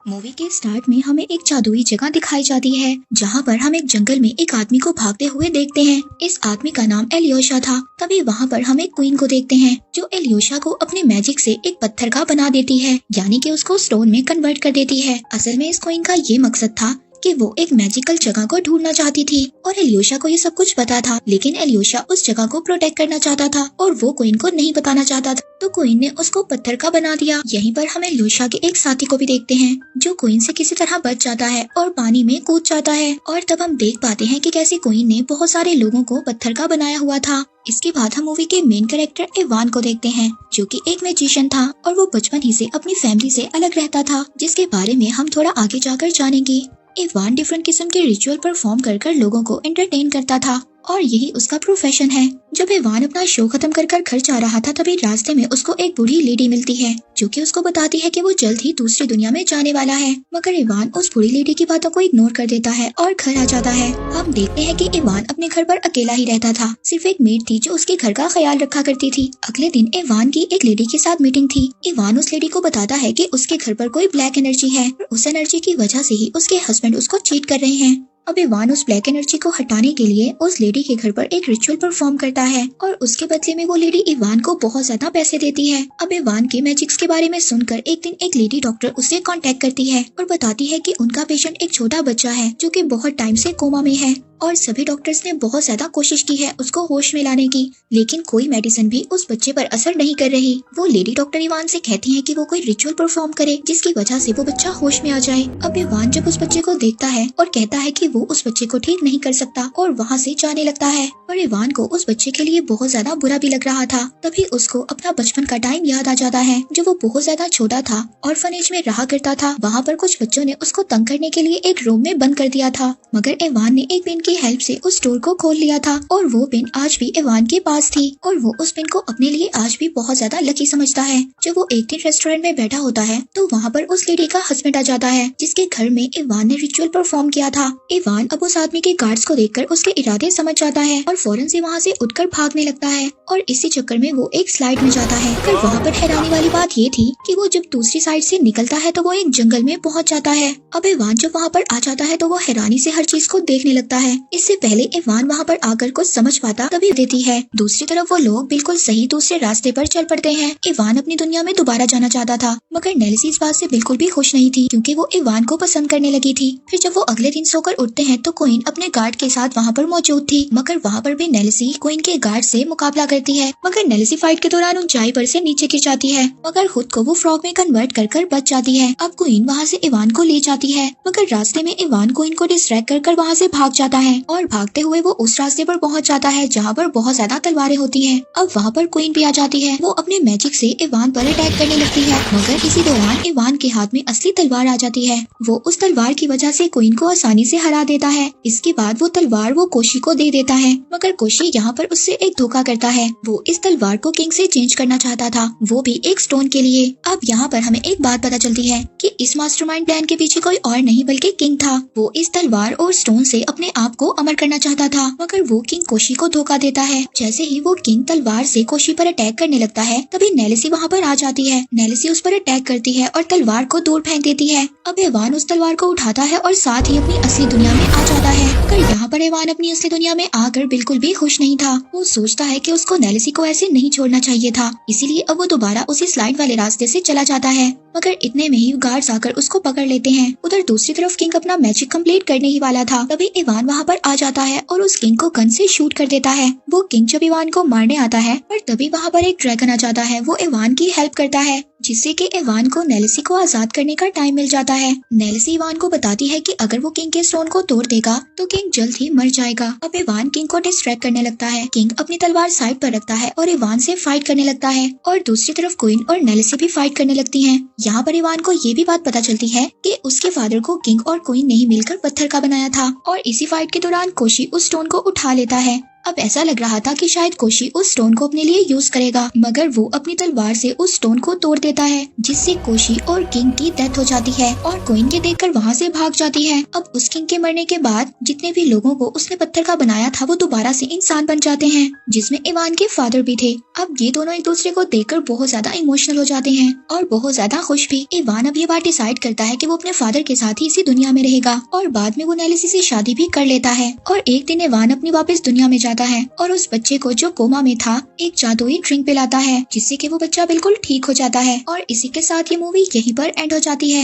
Movie के start में हमें एक जादुई जगह दिखाई जाती है जहाँ पर हम एक जंगल में एक आदमी को भागते हुए देखते हैं। इस आदमी का नाम एलियोशा था। तभी वहाँ पर हम एक क्वीन को देखते हैं जो एलियोशा को अपने मैजिक से एक पत्थर का बना देती है, यानी कि उसको स्टोन में कन्वर्ट कर देती है। असल में इस क्वीन का ये मकसद था कि वो एक मैजिकल जगह को ढूंढना चाहती थी और एलियोशा को ये सब कुछ पता था, लेकिन एलियोशा उस जगह को प्रोटेक्ट करना चाहता था और वो क्वीन को नहीं बताना चाहता था, तो क्वीन ने उसको पत्थर का बना दिया। यहीं पर हम एलियोशा के एक साथी को भी देखते हैं जो क्वीन से किसी तरह बच जाता है और पानी में कूद जाता है, और तब हम देख पाते हैं कि कैसे क्वीन ने बहुत सारे लोगों को पत्थर का बनाया हुआ था। इसके बाद हम मूवी के मेन कैरेक्टर इवान को देखते हैं जो कि एक मैजिशियन था और वो बचपन ही से अपनी फैमिली से अलग रहता था, जिसके बारे में हम थोड़ा आगे जाकर जानेंगे। इवान डिफरेंट किस्म के रिचुअल परफॉर्म कर लोगों को एंटरटेन करता था और यही उसका प्रोफेशन है। जब इवान अपना शो खत्म कर घर जा रहा था तभी रास्ते में उसको एक बूढ़ी लेडी मिलती है जो कि उसको बताती है कि वो जल्द ही दूसरी दुनिया में जाने वाला है, मगर इवान उस बूढ़ी लेडी की बातों को इग्नोर कर देता है और घर आ जाता है। हम देखते हैं कि इवान अपने घर पर अकेला ही रहता था, सिर्फ एक मेड थी जो उसके घर का ख्याल रखा करती थी। अगले दिन इवान की एक लेडी के साथ मीटिंग थी। इवान उस लेडी को बताता है कि उसके घर पर कोई ब्लैक एनर्जी है और उस एनर्जी की वजह से ही उसके हस्बैंड उसको चीट कर रहे हैं। अब इवान उस ब्लैक एनर्जी को हटाने के लिए उस लेडी के घर पर एक रिचुअल परफॉर्म करता है और उसके बदले में वो लेडी इवान को बहुत ज्यादा पैसे देती है। अब इवान के मैजिक्स के बारे में सुनकर एक दिन एक लेडी डॉक्टर उससे कांटेक्ट करती है और बताती है कि उनका पेशेंट एक छोटा बच्चा है जो कि बहुत टाइम से कोमा में है और सभी डॉक्टर्स ने बहुत ज्यादा कोशिश की है उसको होश में लाने की, लेकिन कोई मेडिसिन भी उस बच्चे पर असर नहीं कर रही। वो लेडी डॉक्टर इवान से कहती है कि वो कोई रिचुअल परफॉर्म करे जिसकी वजह से वो बच्चा होश में आ जाए। अब इवान जब उस बच्चे को देखता है और कहता है कि वो उस बच्चे को ठीक नहीं कर सकता और वहाँ से जाने लगता है, पर इवान को उस बच्चे के लिए बहुत ज्यादा बुरा भी लग रहा था। तभी उसको अपना बचपन का टाइम याद आ जाता है जब वो बहुत ज्यादा छोटा था और फनेज में रहा करता था। वहाँ पर कुछ बच्चों ने उसको तंग करने के लिए एक रूम में बंद कर दिया था, मगर इवान ने एक पेन की हेल्प से उस स्टोर को खोल लिया था और वो पेन आज भी इवान के पास थी और वो उस पेन को अपने लिए आज भी बहुत ज्यादा लकी समझता है। जब वो एक दिन रेस्टोरेंट में बैठा होता है तो वहाँ पर उस लेडी का हस्बैंड आ जाता है जिसके घर में इवान ने रिचुअल परफॉर्म किया था। इवान अब उस आदमी के गार्ड्स को देखकर उसके इरादे समझ जाता है और फौरन से वहाँ से उठकर भागने लगता है और इसी चक्कर में वो एक स्लाइड में जाता है। पर वहाँ पर हैरानी वाली बात ये थी कि वो जब दूसरी साइड से निकलता है तो वो एक जंगल में पहुँच जाता है। अब इवान जब वहाँ पर आ जाता है तो वो हैरानी से हर चीज को देखने लगता है। इससे पहले इवान वहाँ पर आकर कुछ समझ पाता तभी देती है। दूसरी तरफ वो लोग बिल्कुल सही दूसरे रास्ते पर चल पड़ते हैं। इवान अपनी दुनिया में दोबारा जाना चाहता था, मगर नेल्सी इस बात से बिल्कुल भी खुश नहीं थी क्योंकि वो इवान को पसंद करने लगी थी। फिर जब वो अगले दिन सोकर उठते हैं तो क्वीन अपने गार्ड के साथ वहाँ पर मौजूद थी, मगर वहाँ पर भी नेल्सी क्वीन के गार्ड से मुकाबला करती है, मगर नेल्सी फाइट के दौरान ऊंचाई पर से नीचे गिर जाती है, मगर खुद को वो फ्रॉग में कन्वर्ट कर बच जाती है। अब क्वीन वहाँ से इवान को ले जाती है, मगर रास्ते में इवान क्वीन को डिस्ट्रैक्ट कर वहाँ से भाग जाता है और भागते हुए वो उस रास्ते पर पहुंच जाता है जहाँ पर बहुत ज्यादा तलवारें होती हैं। अब वहाँ पर क्वीन भी आ जाती है। वो अपने मैजिक से इवान पर अटैक करने लगती है, मगर इसी दौरान इवान के हाथ में असली तलवार आ जाती है। वो उस तलवार की वजह से क्वीन को आसानी से हरा देता है। इसके बाद वो तलवार वो कोशी को दे देता है, मगर कोशी यहाँ पर उससे एक धोखा करता है। वो इस तलवार को किंग से चेंज करना चाहता था, वो भी एक स्टोन के लिए। अब यहाँ पर हमें एक बात पता चलती है कि इस मास्टरमाइंड प्लान के पीछे कोई और नहीं बल्कि किंग था। वो इस तलवार और स्टोन से अपने आप को अमर करना चाहता था, मगर वो किंग कोशी को धोखा देता है। जैसे ही वो किंग तलवार से कोशी पर अटैक करने लगता है तभी नेल्सी वहाँ पर आ जाती है। नेल्सी उस पर अटैक करती है और तलवार को दूर फेंक देती है। अब इवान उस तलवार को उठाता है और साथ ही अपनी असली दुनिया में आ जाता है, मगर यहाँ पर इवान अपनी असली दुनिया में आकर बिल्कुल भी खुश नहीं था। वो सोचता है कि उसको नेल्सी को ऐसे नहीं छोड़ना चाहिए था, इसीलिए अब वो दोबारा उसी स्लाइड वाले रास्ते से चला जाता है, मगर इतने में ही गार्ड्स आकर उसको पकड़ लेते हैं। उधर दूसरी तरफ किंग अपना मैजिक कंप्लीट करने ही वाला था, तभी इवान वहाँ पर आ जाता है और उस किंग को गन से शूट कर देता है। वो किंग जब इवान को मारने आता है पर तभी वहाँ पर एक ड्रैगन आ जाता है। वो इवान की हेल्प करता है जिससे कि इवान को नेल्सी को आजाद करने का टाइम मिल जाता है। नेल्सी इवान को बताती है कि अगर वो किंग के स्टोन को तोड़ देगा तो किंग जल्द ही मर जाएगा। अब इवान किंग को डिस्ट्रैक्ट करने लगता है। किंग अपनी तलवार साइड पर रखता है और इवान से फाइट करने लगता है और दूसरी तरफ क्वीन और नेल्सी भी फाइट करने लगती हैं। यहाँ पर इवान को ये भी बात पता चलती है कि उसके फादर को किंग और क्वीन ने ही मिलकर पत्थर का बनाया था और इसी फाइट के दौरान कोशी उस स्टोन को उठा लेता है। अब ऐसा लग रहा था कि शायद कोशी उस स्टोन को अपने लिए यूज करेगा, मगर वो अपनी तलवार से उस स्टोन को तोड़ देता है, जिससे कोशी और किंग की डेथ हो जाती है और क्वीन के देखकर वहाँ से भाग जाती है। अब उस किंग के मरने के बाद जितने भी लोगों को उसने पत्थर का बनाया था वो दोबारा से इंसान बन जाते हैं, जिसमें इवान के फादर भी थे। अब ये दोनों एक दूसरे को देखकर बहुत ज्यादा इमोशनल हो जाते हैं और बहुत ज्यादा खुश भी। इवान अब ये बात डिसाइड करता है कि वो अपने फादर के साथ ही इसी दुनिया में रहेगा और बाद में वो नेलिसी से शादी भी कर लेता है। और एक दिन इवान अपनी वापस दुनिया में जाता है और उस बच्चे को जो कोमा में था एक जादुई ड्रिंक पिलाता है, जिससे कि वो बच्चा बिल्कुल ठीक हो जाता है। और इसी के साथ ये मूवी यहीं पर एंड हो जाती है।